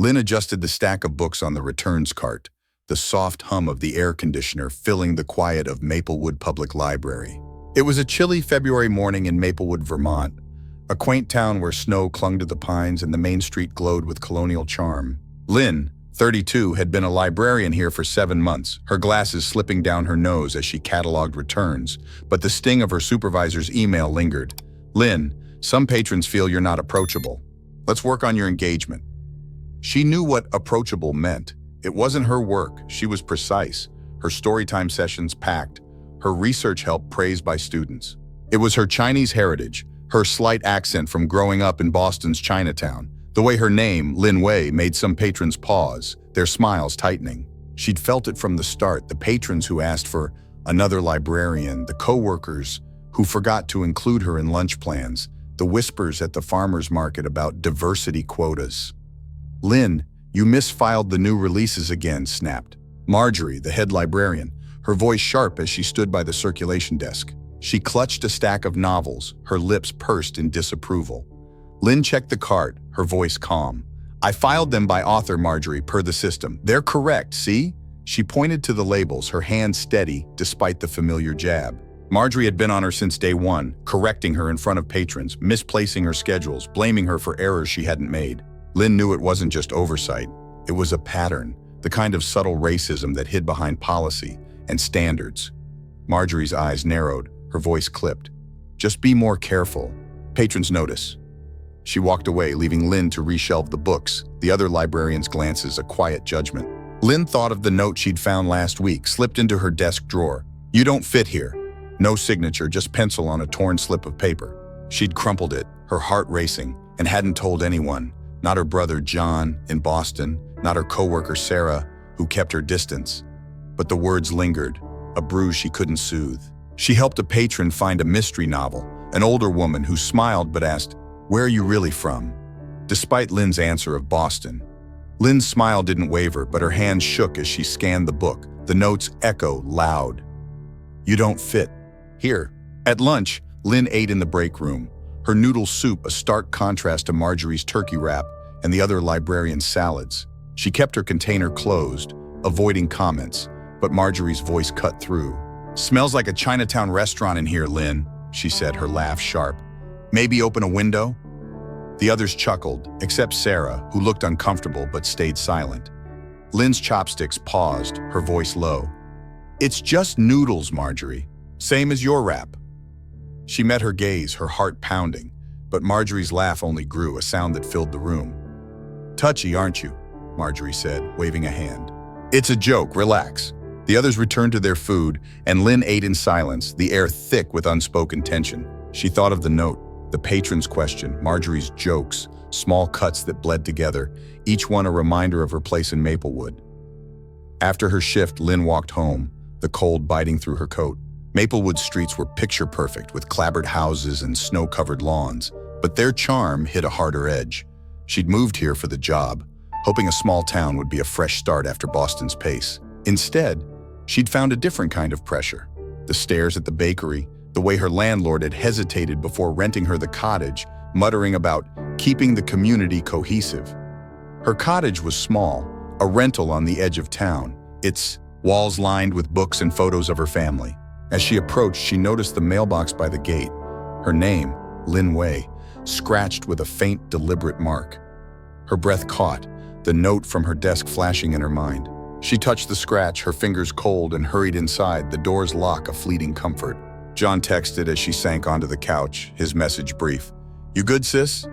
Lynn adjusted the stack of books on the returns cart, the soft hum of the air conditioner filling the quiet of Maplewood Public Library. It was a chilly February morning in Maplewood, Vermont, a quaint town where snow clung to the pines and the main street glowed with colonial charm. Lynn, 32, had been a librarian here for 7 months, her glasses slipping down her nose as she cataloged returns, but the sting of her supervisor's email lingered. "Lynn, some patrons feel you're not approachable. Let's work on your engagement." She knew what approachable meant. It wasn't her work. She was precise, her storytime sessions packed, her research help praised by students. It was her Chinese heritage, her slight accent from growing up in Boston's Chinatown, the way her name, Lin Wei, made some patrons pause, their smiles tightening. She'd felt it from the start, the patrons who asked for another librarian, the co-workers who forgot to include her in lunch plans, the whispers at the farmer's market about diversity quotas. "Lynn, you misfiled the new releases again," snapped Marjorie, the head librarian, her voice sharp as she stood by the circulation desk. She clutched a stack of novels, her lips pursed in disapproval. Lynn checked the cart, her voice calm. "I filed them by author, Marjorie, per the system. They're correct, see?" She pointed to the labels, her hand steady despite the familiar jab. Marjorie had been on her since day one, correcting her in front of patrons, misplacing her schedules, blaming her for errors she hadn't made. Lynn knew it wasn't just oversight. It was a pattern, the kind of subtle racism that hid behind policy and standards. Marjorie's eyes narrowed, her voice clipped. "Just be more careful. Patrons notice." She walked away, leaving Lynn to reshelve the books, the other librarian's glances a quiet judgment. Lynn thought of the note she'd found last week, slipped into her desk drawer. "You don't fit here." No signature, just pencil on a torn slip of paper. She'd crumpled it, her heart racing, and hadn't told anyone. Not her brother John in Boston, not her coworker Sarah, who kept her distance. But the words lingered, a bruise she couldn't soothe. She helped a patron find a mystery novel, an older woman who smiled but asked, "Where are you really from?" Despite Lynn's answer of Boston. Lynn's smile didn't waver, but her hands shook as she scanned the book, the notes echo loud. "You don't fit here." At lunch, Lynn ate in the break room, her noodle soup a stark contrast to Marjorie's turkey wrap and the other librarian's salads. She kept her container closed, avoiding comments, but Marjorie's voice cut through. "Smells like a Chinatown restaurant in here, Lynn," she said, her laugh sharp. "Maybe open a window?" The others chuckled, except Sarah, who looked uncomfortable but stayed silent. Lynn's chopsticks paused, her voice low. "It's just noodles, Marjorie. Same as your wrap." She met her gaze, her heart pounding, but Marjorie's laugh only grew, a sound that filled the room. "Touchy, aren't you?" Marjorie said, waving a hand. "It's a joke, relax." The others returned to their food, and Lynn ate in silence, the air thick with unspoken tension. She thought of the note, the patron's question, Marjorie's jokes, small cuts that bled together, each one a reminder of her place in Maplewood. After her shift, Lynn walked home, the cold biting through her coat. Maplewood streets were picture-perfect with clapboard houses and snow-covered lawns, but their charm hit a harder edge. She'd moved here for the job, hoping a small town would be a fresh start after Boston's pace. Instead, she'd found a different kind of pressure. The stares at the bakery, the way her landlord had hesitated before renting her the cottage, muttering about keeping the community cohesive. Her cottage was small, a rental on the edge of town, its walls lined with books and photos of her family. As she approached, she noticed the mailbox by the gate. Her name, Lin Wei, scratched with a faint, deliberate mark. Her breath caught, the note from her desk flashing in her mind. She touched the scratch, her fingers cold, and hurried inside, the door's lock a fleeting comfort. John texted as she sank onto the couch, his message brief. "You good, sis?"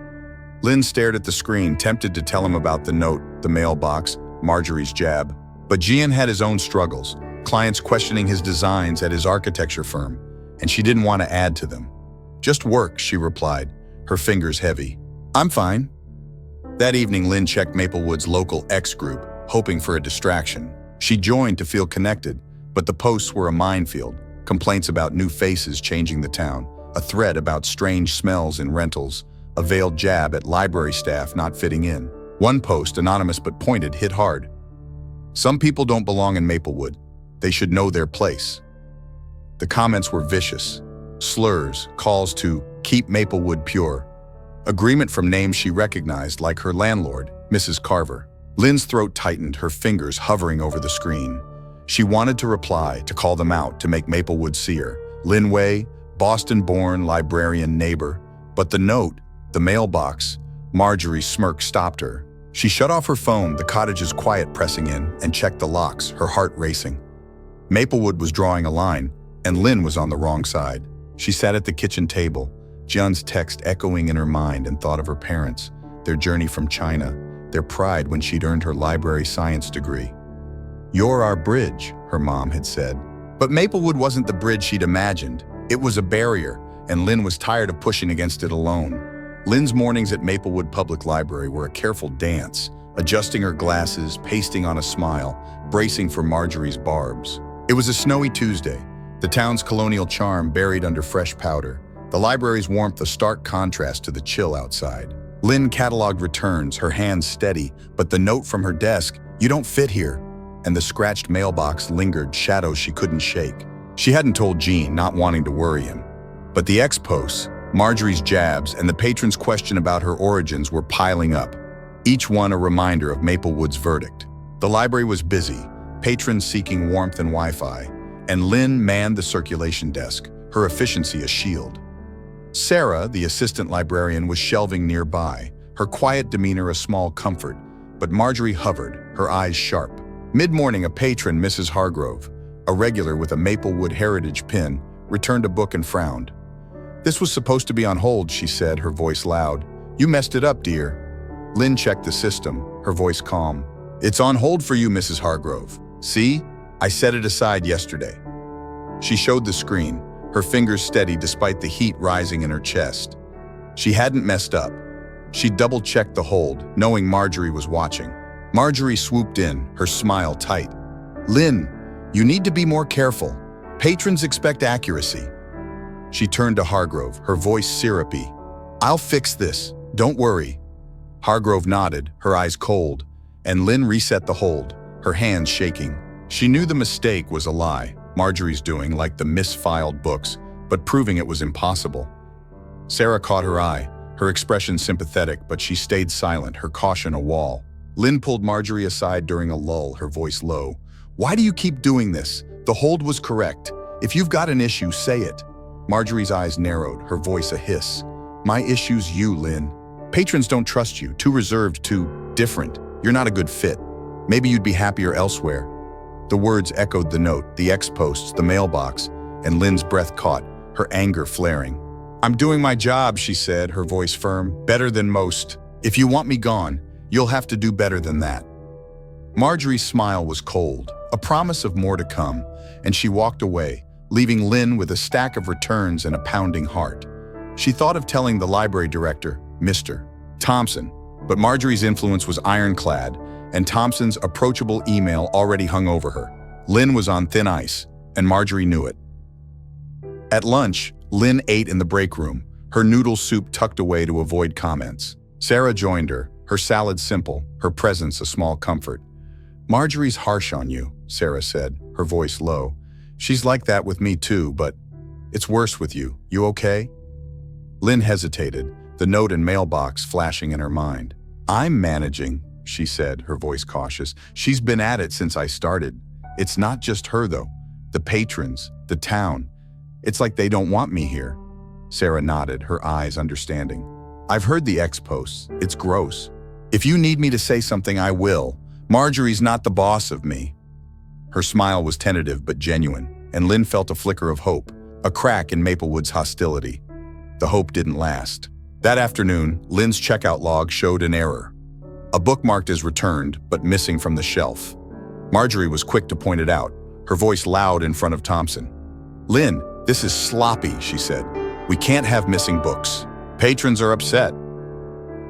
Lynn stared at the screen, tempted to tell him about the note, the mailbox, Marjorie's jab. But Gian had his own struggles, clients questioning his designs at his architecture firm, and she didn't want to add to them. "Just work," she replied, her fingers heavy. "I'm fine." That evening, Lynn checked Maplewood's local X group, hoping for a distraction. She joined to feel connected, but the posts were a minefield, complaints about new faces changing the town, a thread about strange smells in rentals, a veiled jab at library staff not fitting in. One post, anonymous but pointed, hit hard. "Some people don't belong in Maplewood. They should know their place." The comments were vicious. Slurs, calls to keep Maplewood pure. Agreement from names she recognized, like her landlord, Mrs. Carver. Lynn's throat tightened, her fingers hovering over the screen. She wanted to reply, to call them out, to make Maplewood see her. Lynn Way, Boston-born librarian neighbor. But the note, the mailbox, Marjorie's smirk stopped her. She shut off her phone, the cottage's quiet pressing in, and checked the locks, her heart racing. Maplewood was drawing a line, and Lynn was on the wrong side. She sat at the kitchen table, John's text echoing in her mind, and thought of her parents, their journey from China, their pride when she'd earned her library science degree. "You're our bridge," her mom had said. But Maplewood wasn't the bridge she'd imagined. It was a barrier, and Lynn was tired of pushing against it alone. Lynn's mornings at Maplewood Public Library were a careful dance, adjusting her glasses, pasting on a smile, bracing for Marjorie's barbs. It was a snowy Tuesday, the town's colonial charm buried under fresh powder, the library's warmth a stark contrast to the chill outside. Lynn cataloged returns, her hands steady, but the note from her desk, "You don't fit here," and the scratched mailbox lingered, shadows she couldn't shake. She hadn't told Jean, not wanting to worry him. But the ex-posts, Marjorie's jabs, and the patron's question about her origins were piling up, each one a reminder of Maplewood's verdict. The library was busy, patrons seeking warmth and Wi-Fi, and Lynn manned the circulation desk, her efficiency a shield. Sarah, the assistant librarian, was shelving nearby, her quiet demeanor a small comfort, but Marjorie hovered, her eyes sharp. Mid-morning, a patron, Mrs. Hargrove, a regular with a Maplewood heritage pin, returned a book and frowned. "This was supposed to be on hold," she said, her voice loud. "You messed it up, dear." Lynn checked the system, her voice calm. "It's on hold for you, Mrs. Hargrove. See? I set it aside yesterday." She showed the screen, her fingers steady despite the heat rising in her chest. She hadn't messed up. She double-checked the hold, knowing Marjorie was watching. Marjorie swooped in, her smile tight. "Lynn, you need to be more careful. Patrons expect accuracy." She turned to Hargrove, her voice syrupy. "I'll fix this. Don't worry." Hargrove nodded, her eyes cold, and Lynn reset the hold, her hands shaking. She knew the mistake was a lie, Marjorie's doing, like the misfiled books, but proving it was impossible. Sarah caught her eye, her expression sympathetic, but she stayed silent, her caution a wall. Lynn pulled Marjorie aside during a lull, her voice low. "Why do you keep doing this? The hold was correct. If you've got an issue, say it." Marjorie's eyes narrowed, her voice a hiss. "My issue's you, Lynn. Patrons don't trust you, too reserved, too different. You're not a good fit. Maybe you'd be happier elsewhere." The words echoed the note, the ex-posts, the mailbox, and Lynn's breath caught, her anger flaring. "I'm doing my job," she said, her voice firm. "Better than most. If you want me gone, you'll have to do better than that." Marjorie's smile was cold, a promise of more to come, and she walked away, leaving Lynn with a stack of returns and a pounding heart. She thought of telling the library director, Mr. Thompson, but Marjorie's influence was ironclad, and Thompson's approachable email already hung over her. Lynn was on thin ice, and Marjorie knew it. At lunch, Lynn ate in the break room, her noodle soup tucked away to avoid comments. Sarah joined her salad simple, her presence a small comfort. "Marjorie's harsh on you," Sarah said, her voice low. "She's like that with me too, but it's worse with you. You okay?" Lynn hesitated, the note and mailbox flashing in her mind. "I'm managing," she said, her voice cautious. "She's been at it since I started. It's not just her, though. The patrons, the town. It's like they don't want me here." Sarah nodded, her eyes understanding. "I've heard the ex-posts. It's gross. If you need me to say something, I will. Marjorie's not the boss of me." Her smile was tentative but genuine, and Lynn felt a flicker of hope, a crack in Maplewood's hostility. The hope didn't last. That afternoon, Lynn's checkout log showed an error. A book marked as returned, but missing from the shelf. Marjorie was quick to point it out, her voice loud in front of Thompson. "Lynn, this is sloppy," she said. "We can't have missing books. Patrons are upset."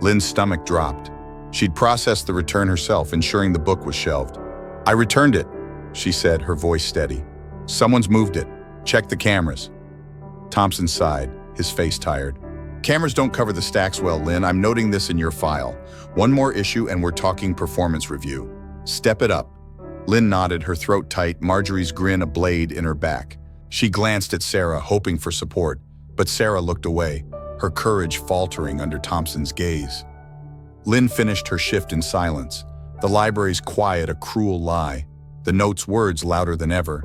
Lynn's stomach dropped. She'd processed the return herself, ensuring the book was shelved. "I returned it," she said, her voice steady. "Someone's moved it. Check the cameras." Thompson sighed, his face tired. "Cameras don't cover the stacks well, Lynn. I'm noting this in your file. One more issue and we're talking performance review. Step it up." Lynn nodded, her throat tight, Marjorie's grin a blade in her back. She glanced at Sarah, hoping for support, but Sarah looked away, her courage faltering under Thompson's gaze. Lynn finished her shift in silence, The library's quiet, a cruel lie. The note's words louder than ever.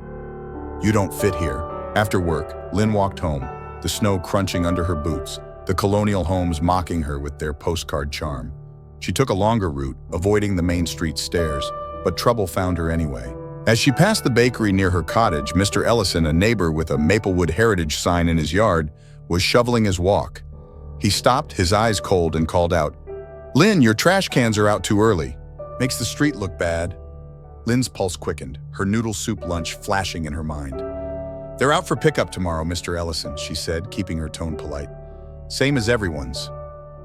You don't fit here. After work, Lynn walked home, the snow crunching under her boots, the colonial homes mocking her with their postcard charm. She took a longer route, avoiding the main street stairs, but trouble found her anyway. As she passed the bakery near her cottage, Mr. Ellison, a neighbor with a Maplewood Heritage sign in his yard, was shoveling his walk. He stopped, his eyes cold, and called out, "Lynn, your trash cans are out too early. Makes the street look bad." Lynn's pulse quickened, her noodle soup lunch flashing in her mind. "They're out for pickup tomorrow, Mr. Ellison," she said, keeping her tone polite. "Same as everyone's."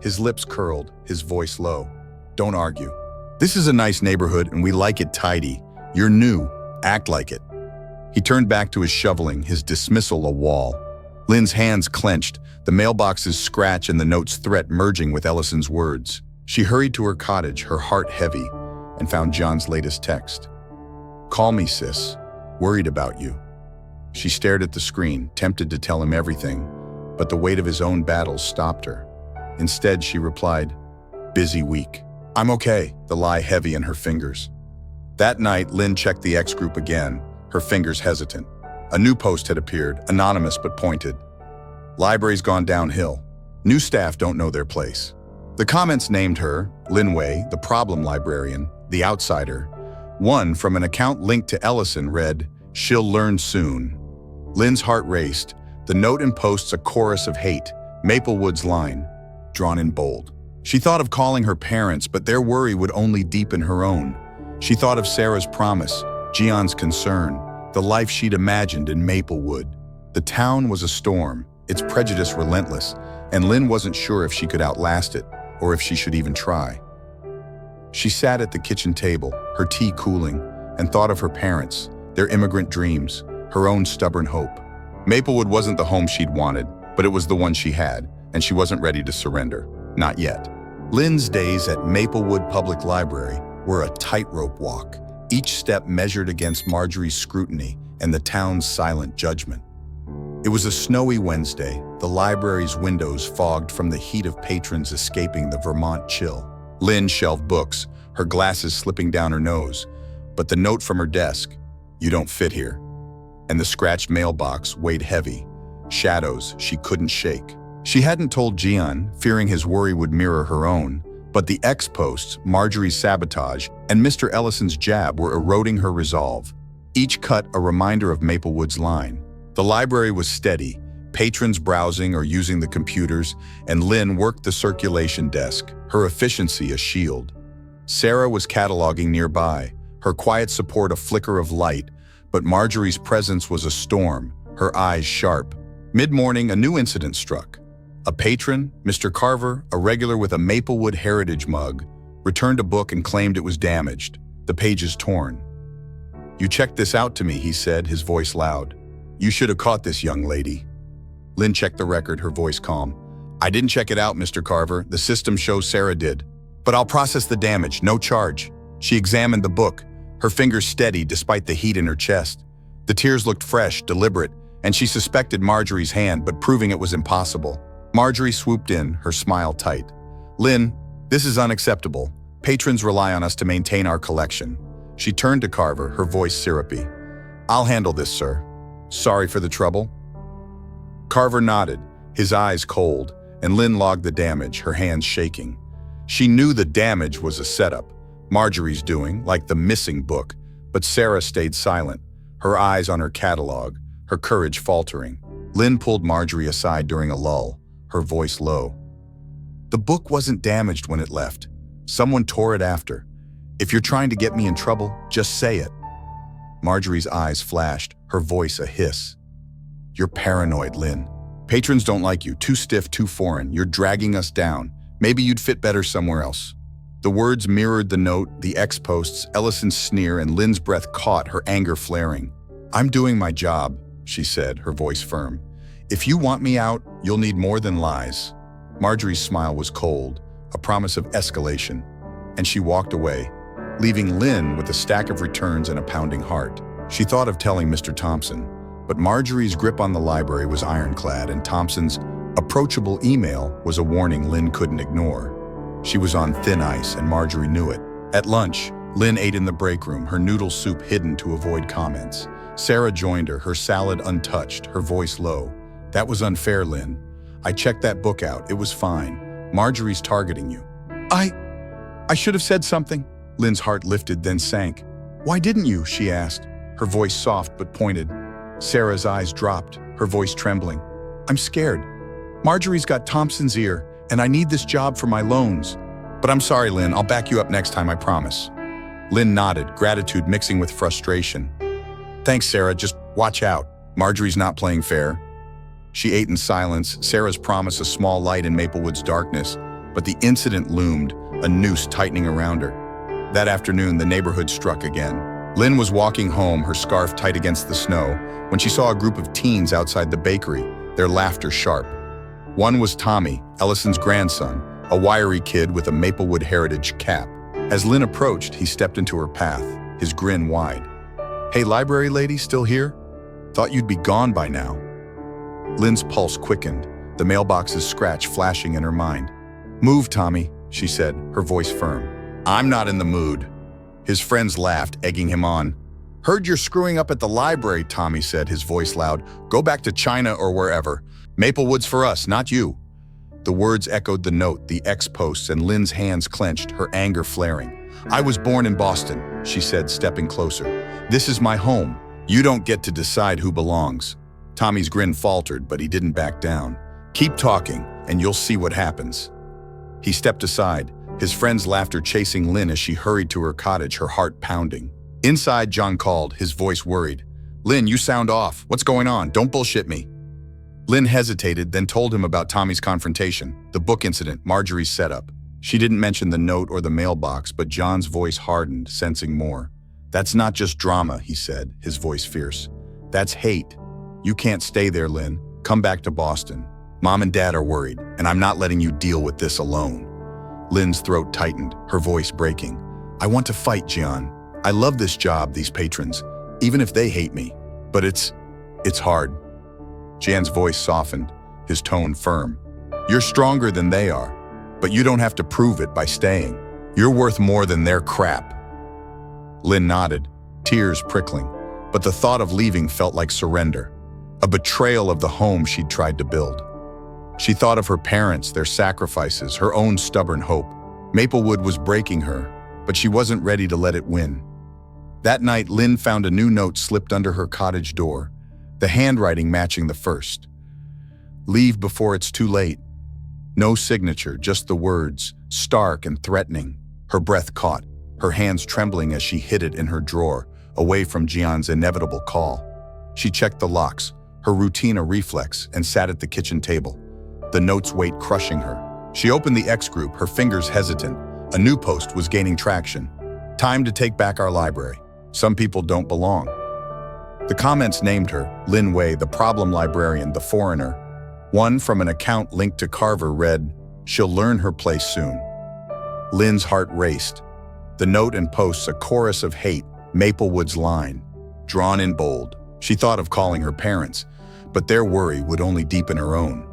His lips curled, his voice low. "Don't argue. This is a nice neighborhood and we like it tidy. You're new. Act like it." He turned back to his shoveling, his dismissal a wall. Lynn's hands clenched, the mailbox's scratch and the note's threat merging with Ellison's words. She hurried to her cottage, her heart heavy, and found John's latest text. "Call me, sis. Worried about you." She stared at the screen, tempted to tell him everything, but the weight of his own battles stopped her. Instead, she replied, "Busy week." "I'm okay," the lie heavy in her fingers. That night, Lynn checked the X group again, her fingers hesitant. A new post had appeared, anonymous but pointed. "Library's gone downhill. New staff don't know their place." The comments named her, Lynn Way, the problem librarian, the outsider. One from an account linked to Ellison read, "She'll learn soon." Lynn's heart raced. The note and posts a chorus of hate, Maplewood's line, drawn in bold. She thought of calling her parents, but their worry would only deepen her own. She thought of Sarah's promise, Gion's concern, the life she'd imagined in Maplewood. The town was a storm, its prejudice relentless, and Lynn wasn't sure if she could outlast it, or if she should even try. She sat at the kitchen table, her tea cooling, and thought of her parents, their immigrant dreams, her own stubborn hope. Maplewood wasn't the home she'd wanted, but it was the one she had, and she wasn't ready to surrender. Not yet. Lynn's days at Maplewood Public Library were a tightrope walk, each step measured against Marjorie's scrutiny and the town's silent judgment. It was a snowy Wednesday, the library's windows fogged from the heat of patrons escaping the Vermont chill. Lynn shelved books, her glasses slipping down her nose, but the note from her desk, "You don't fit here," and the scratched mailbox weighed heavy, shadows she couldn't shake. She hadn't told Gian, fearing his worry would mirror her own, but the X-posts, Marjorie's sabotage, and Mr. Ellison's jab were eroding her resolve. Each cut a reminder of Maplewood's line. The library was steady, patrons browsing or using the computers, and Lynn worked the circulation desk, her efficiency a shield. Sarah was cataloging nearby, her quiet support a flicker of light, but Marjorie's presence was a storm, her eyes sharp. Mid-morning, a new incident struck. A patron, Mr. Carver, a regular with a Maplewood Heritage mug, returned a book and claimed it was damaged, the pages torn. "You checked this out to me," he said, his voice loud. "You should have caught this young lady." Lynn checked the record, her voice calm. "I didn't check it out, Mr. Carver. The system shows Sarah did. But I'll process the damage, no charge." She examined the book, her fingers steady despite the heat in her chest. The tears looked fresh, deliberate, and she suspected Marjorie's hand, but proving it was impossible. Marjorie swooped in, her smile tight. "Lynn, this is unacceptable. Patrons rely on us to maintain our collection." She turned to Carver, her voice syrupy. "I'll handle this, sir. Sorry for the trouble." Carver nodded, his eyes cold, and Lynn logged the damage, her hands shaking. She knew the damage was a setup, Marjorie's doing, like the missing book, but Sarah stayed silent, her eyes on her catalog, her courage faltering. Lynn pulled Marjorie aside during a lull, her voice low. "The book wasn't damaged when it left. Someone tore it after. If you're trying to get me in trouble, just say it." Marjorie's eyes flashed, her voice a hiss. "You're paranoid, Lynn. Patrons don't like you, too stiff, too foreign. You're dragging us down. Maybe you'd fit better somewhere else." The words mirrored the note, the X-posts, Ellison's sneer, and Lynn's breath caught, her anger flaring. "I'm doing my job," she said, her voice firm. "If you want me out, you'll need more than lies." Marjorie's smile was cold, a promise of escalation, and she walked away, leaving Lynn with a stack of returns and a pounding heart. She thought of telling Mr. Thompson, but Marjorie's grip on the library was ironclad, and Thompson's approachable email was a warning Lynn couldn't ignore. She was on thin ice, and Marjorie knew it. At lunch, Lynn ate in the break room, her noodle soup hidden to avoid comments. Sarah joined her, her salad untouched, her voice low. That was unfair, Lynn. I checked that book out. It was fine. Marjorie's targeting you. I should have said something. Lynn's heart lifted, then sank. Why didn't you? She asked, her voice soft but pointed. Sarah's eyes dropped, her voice trembling. I'm scared. Marjorie's got Thompson's ear, and I need this job for my loans. But I'm sorry, Lynn. I'll back you up next time, I promise. Lynn nodded, gratitude mixing with frustration. Thanks, Sarah. Just watch out. Marjorie's not playing fair. She ate in silence, Sarah's promise a small light in Maplewood's darkness, but the incident loomed, a noose tightening around her. That afternoon, the neighborhood struck again. Lynn was walking home, her scarf tight against the snow, when she saw a group of teens outside the bakery, their laughter sharp. One was Tommy, Ellison's grandson, a wiry kid with a Maplewood heritage cap. As Lynn approached, he stepped into her path, his grin wide. Hey, library lady, still here? Thought you'd be gone by now. Lynn's pulse quickened, the mailbox's scratch flashing in her mind. Move, Tommy, she said, her voice firm. I'm not in the mood. His friends laughed, egging him on. Heard you're screwing up at the library, Tommy said, his voice loud. Go back to China or wherever. Maplewood's for us, not you. The words echoed the note, the ex-posts, and Lynn's hands clenched, her anger flaring. I was born in Boston, she said, stepping closer. This is my home. You don't get to decide who belongs. Tommy's grin faltered, but he didn't back down. Keep talking, and you'll see what happens. He stepped aside, his friend's laughter chasing Lynn as she hurried to her cottage, her heart pounding. Inside, John called, his voice worried. Lynn, you sound off. What's going on? Don't bullshit me. Lynn hesitated, then told him about Tommy's confrontation, the book incident, Marjorie's setup. She didn't mention the note or the mailbox, but John's voice hardened, sensing more. That's not just drama, he said, his voice fierce. That's hate. You can't stay there, Lynn. Come back to Boston. Mom and Dad are worried, and I'm not letting you deal with this alone. Lynn's throat tightened, her voice breaking. I want to fight, Gian. I love this job, these patrons, even if they hate me. But it's hard. Jan's voice softened, his tone firm. You're stronger than they are, but you don't have to prove it by staying. You're worth more than their crap. Lynn nodded, tears prickling, but the thought of leaving felt like surrender, a betrayal of the home she'd tried to build. She thought of her parents, their sacrifices, her own stubborn hope. Maplewood was breaking her, but she wasn't ready to let it win. That night, Lynn found a new note slipped under her cottage door, the handwriting matching the first. Leave before it's too late. No signature, just the words, stark and threatening. Her breath caught, her hands trembling as she hid it in her drawer, away from Gian's inevitable call. She checked the locks, her routine a reflex, and sat at the kitchen table, the note's weight crushing her. She opened the X group, her fingers hesitant. A new post was gaining traction. Time to take back our library. Some people don't belong. The comments named her, Lynn Wei, the problem librarian, the foreigner. One from an account linked to Carver read, she'll learn her place soon. Lynn's heart raced. The note and posts a chorus of hate, Maplewood's line, drawn in bold. She thought of calling her parents, but their worry would only deepen her own.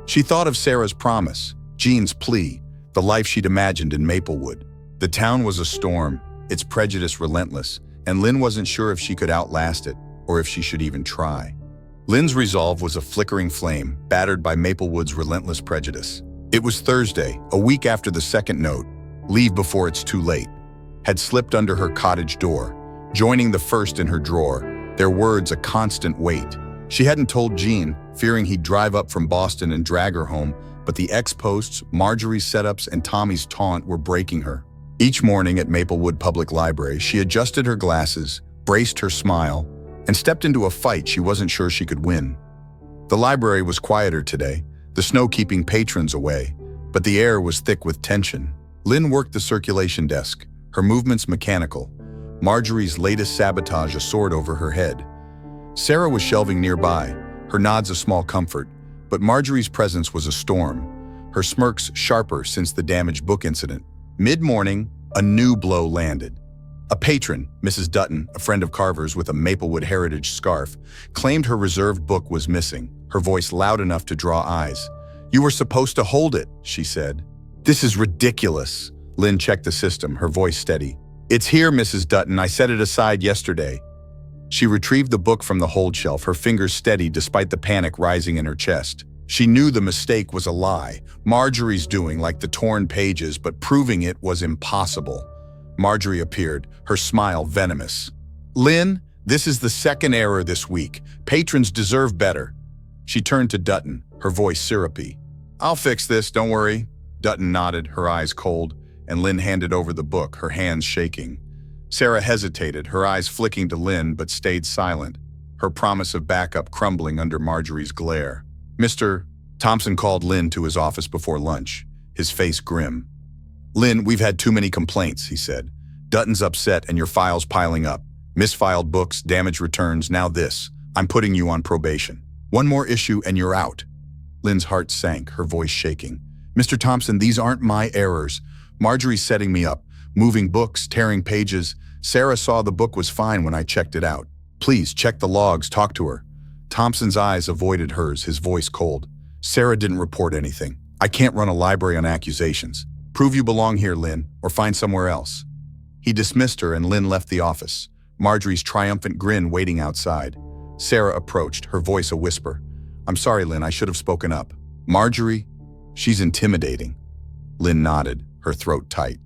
She thought of Sarah's promise, Jean's plea, the life she'd imagined in Maplewood. The town was a storm, its prejudice relentless, and Lynn wasn't sure if she could outlast it, or if she should even try. Lynn's resolve was a flickering flame, battered by Maplewood's relentless prejudice. It was Thursday, a week after the second note, leave before it's too late, had slipped under her cottage door, joining the first in her drawer, their words a constant weight. She hadn't told Jean, fearing he'd drive up from Boston and drag her home, but the X-posts, Marjorie's setups, and Tommy's taunt were breaking her. Each morning at Maplewood Public Library, she adjusted her glasses, braced her smile, and stepped into a fight she wasn't sure she could win. The library was quieter today, the snow keeping patrons away, but the air was thick with tension. Lynn worked the circulation desk, her movements mechanical, Marjorie's latest Sabotage a sword over her head. Sarah was shelving nearby, her nods a small comfort, but Marjorie's presence was a storm, her smirks sharper since the damaged book incident. Mid-morning, a new blow landed. A patron, Mrs. Dutton, a friend of Carver's with a Maplewood heritage scarf, claimed her reserved book was missing, her voice loud enough to draw eyes. You were supposed to hold it, she said. This is ridiculous. Lynn checked the system, her voice steady. "It's here, Mrs. Dutton. I set it aside yesterday." She retrieved the book from the hold shelf, her fingers steady despite the panic rising in her chest. She knew the mistake was a lie, Marjorie's doing, like the torn pages, but proving it was impossible. Marjorie appeared, her smile venomous. "Lynn, this is the second error this week. Patrons deserve better." She turned to Dutton, her voice syrupy. "I'll fix this, don't worry." Dutton nodded, her eyes cold, and Lynn handed over the book, her hands shaking. Sarah hesitated, her eyes flicking to Lynn, but stayed silent, her promise of backup crumbling under Marjorie's glare. "Mr. Thompson called Lynn to his office before lunch, his face grim. "Lynn, we've had too many complaints," he said. "Dutton's upset and your files piling up. Misfiled books, damaged returns, now this. I'm putting you on probation. One more issue and you're out." Lynn's heart sank, her voice shaking. "Mr. Thompson, these aren't my errors. Marjorie's setting me up, moving books, tearing pages. Sarah saw the book was fine when I checked it out. Please, check the logs, talk to her." Thompson's eyes avoided hers, his voice cold. "Sarah didn't report anything. I can't run a library on accusations. Prove you belong here, Lynn, or find somewhere else." He dismissed her and Lynn left the office, Marjorie's triumphant grin waiting outside. Sarah approached, her voice a whisper. "I'm sorry, Lynn, I should have spoken up." "Marjorie? She's intimidating." Lynn nodded, her throat tight.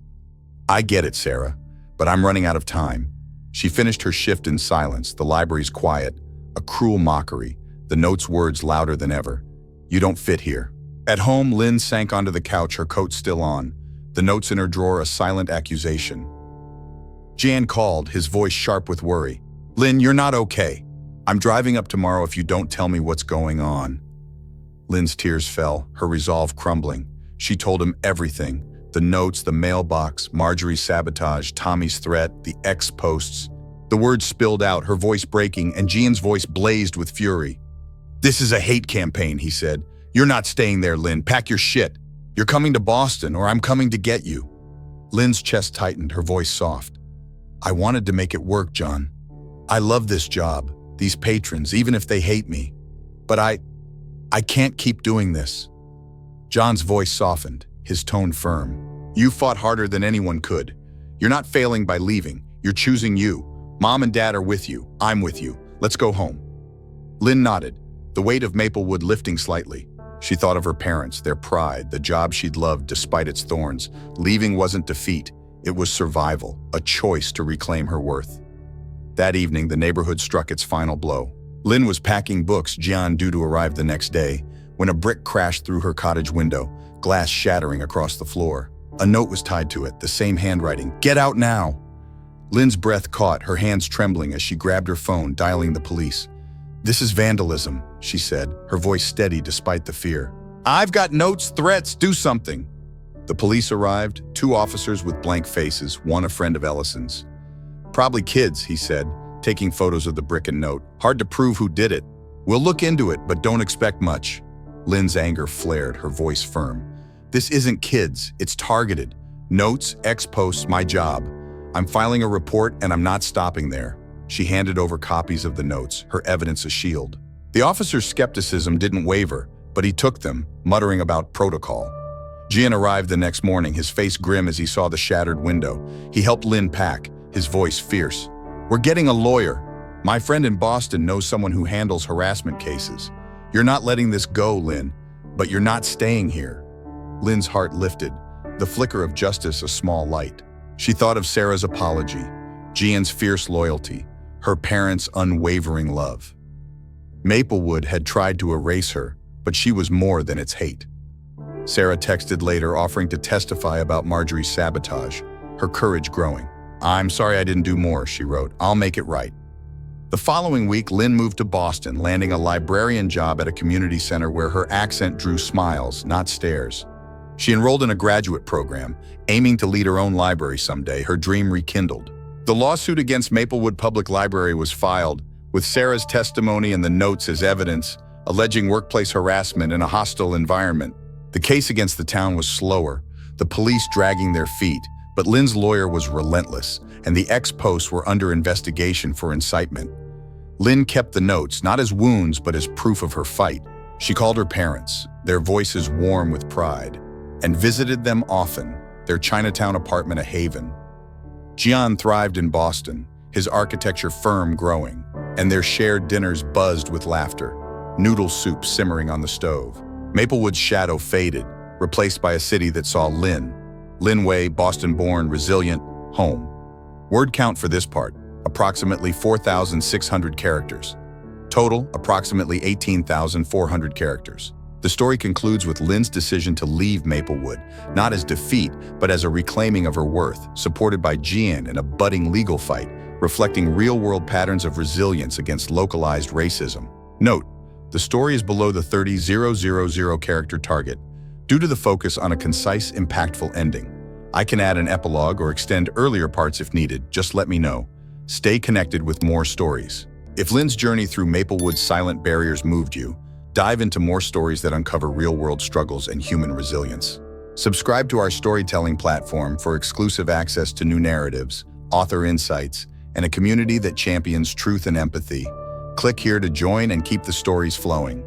"I get it, Sarah, but I'm running out of time." She finished her shift in silence, the library's quiet, a cruel mockery, the note's words louder than ever. "You don't fit here." At home, Lynn sank onto the couch, her coat still on, the notes in her drawer a silent accusation. Jan called, his voice sharp with worry. "Lynn, you're not okay. I'm driving up tomorrow if you don't tell me what's going on." Lynn's tears fell, her resolve crumbling. She told him everything. The notes, the mailbox, Marjorie's sabotage, Tommy's threat, the ex-posts. The words spilled out, her voice breaking, and Jean's voice blazed with fury. "This is a hate campaign," he said. "You're not staying there, Lynn. Pack your shit. You're coming to Boston, or I'm coming to get you." Lynn's chest tightened, her voice soft. "I wanted to make it work, John. I love this job, these patrons, even if they hate me. But I can't keep doing this." John's voice softened, his tone firm. "You fought harder than anyone could. You're not failing by leaving. You're choosing you. Mom and Dad are with you. I'm with you. Let's go home." Lynn nodded, the weight of Maplewood lifting slightly. She thought of her parents, their pride, the job she'd loved despite its thorns. Leaving wasn't defeat. It was survival, a choice to reclaim her worth. That evening, the neighborhood struck its final blow. Lynn was packing books, Gian due to arrive the next day, when a brick crashed through her cottage window, glass shattering across the floor. A note was tied to it, the same handwriting, "Get out now." Lynn's breath caught, her hands trembling as she grabbed her phone, dialing the police. "This is vandalism," she said, her voice steady despite the fear. "I've got notes, threats, do something." The police arrived, 2 officers with blank faces, one a friend of Ellison's. "Probably kids," he said, taking photos of the brick and note. "Hard to prove who did it. We'll look into it, but don't expect much." Lynn's anger flared, her voice firm. "This isn't kids, it's targeted. Notes, ex-posts, my job. I'm filing a report and I'm not stopping there." She handed over copies of the notes, her evidence a shield. The officer's skepticism didn't waver, but he took them, muttering about protocol. Gian arrived the next morning, his face grim as he saw the shattered window. He helped Lynn pack, his voice fierce. "We're getting a lawyer. My friend in Boston knows someone who handles harassment cases. You're not letting this go, Lynn, but you're not staying here." Lynn's heart lifted, the flicker of justice a small light. She thought of Sarah's apology, Gian's fierce loyalty, her parents' unwavering love. Maplewood had tried to erase her, but she was more than its hate. Sarah texted later, offering to testify about Marjorie's sabotage, her courage growing. "I'm sorry I didn't do more," she wrote. "I'll make it right." The following week, Lynn moved to Boston, landing a librarian job at a community center where her accent drew smiles, not stares. She enrolled in a graduate program, aiming to lead her own library someday, her dream rekindled. The lawsuit against Maplewood Public Library was filed, with Sarah's testimony and the notes as evidence, alleging workplace harassment in a hostile environment. The case against the town was slower, the police dragging their feet, but Lynn's lawyer was relentless, and the ex-posts were under investigation for incitement. Lynn kept the notes, not as wounds, but as proof of her fight. She called her parents, their voices warm with pride, and visited them often, their Chinatown apartment a haven. Gian thrived in Boston, his architecture firm growing, and their shared dinners buzzed with laughter, noodle soup simmering on the stove. Maplewood's shadow faded, replaced by a city that saw Lynn Way, Boston-born, resilient, home. Word count for this part, approximately 4,600 characters. Total, approximately 18,400 characters. The story concludes with Lynn's decision to leave Maplewood, not as defeat, but as a reclaiming of her worth, supported by Gian in a budding legal fight, reflecting real-world patterns of resilience against localized racism. Note, the story is below the 30,000 character target, due to the focus on a concise, impactful ending. I can add an epilogue or extend earlier parts if needed, just let me know. Stay connected with more stories. If Lynn's journey through Maplewood's silent barriers moved you, dive into more stories that uncover real-world struggles and human resilience. Subscribe to our storytelling platform for exclusive access to new narratives, author insights, and a community that champions truth and empathy. Click here to join and keep the stories flowing.